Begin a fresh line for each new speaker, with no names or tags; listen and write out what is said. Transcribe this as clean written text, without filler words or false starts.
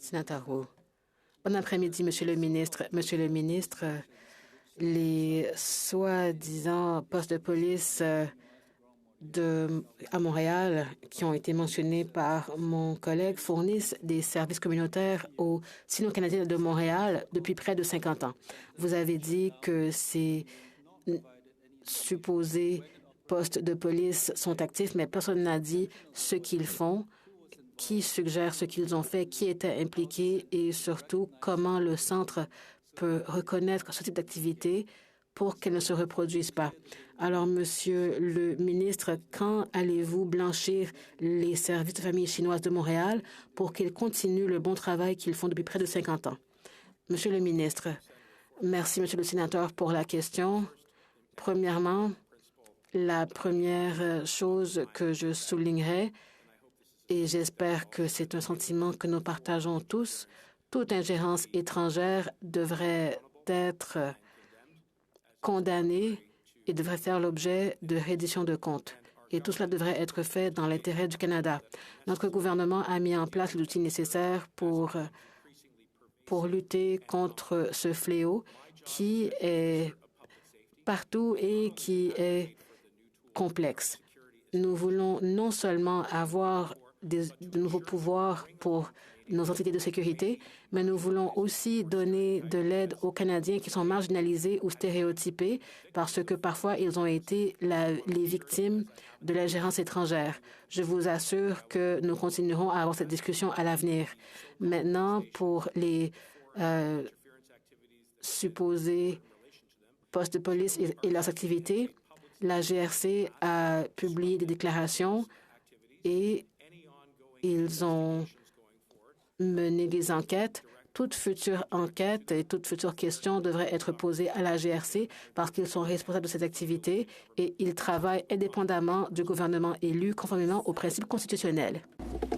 Sénateur Roux. Bon après-midi, Monsieur le ministre. Monsieur le ministre, les soi-disant postes de police à Montréal, qui ont été mentionnés par mon collègue, fournissent des services communautaires aux Sino-Canadiens de Montréal depuis près de 50 ans. Vous avez dit que ces supposés postes de police sont actifs, mais personne n'a dit ce qu'ils font, qui suggère ce qu'ils ont fait, qui était impliqué et surtout comment le centre peut reconnaître ce type d'activité pour qu'elles ne se reproduisent pas. Alors, Monsieur le ministre, quand allez-vous blanchir les services de famille chinoise de Montréal pour qu'ils continuent le bon travail qu'ils font depuis près de 50 ans? Monsieur le ministre, merci, Monsieur le sénateur, pour la question. Premièrement, la première chose que je soulignerai, et j'espère que c'est un sentiment que nous partageons tous, toute ingérence étrangère devrait être condamnée et devrait faire l'objet de reddition de comptes. Et tout cela devrait être fait dans l'intérêt du Canada. Notre gouvernement a mis en place l'outil nécessaire pour lutter contre ce fléau qui est partout et qui est complexe. Nous voulons non seulement avoir de nouveaux pouvoirs pour nos entités de sécurité, mais nous voulons aussi donner de l'aide aux Canadiens qui sont marginalisés ou stéréotypés parce que parfois ils ont été les victimes de l'ingérence étrangère. Je vous assure que nous continuerons à avoir cette discussion à l'avenir. Maintenant, pour les supposés postes de police et leurs activités, la GRC a publié des déclarations et ils ont mené des enquêtes. Toute future enquête et toute future question devrait être posée à la GRC parce qu'ils sont responsables de cette activité et ils travaillent indépendamment du gouvernement élu conformément aux principes constitutionnels.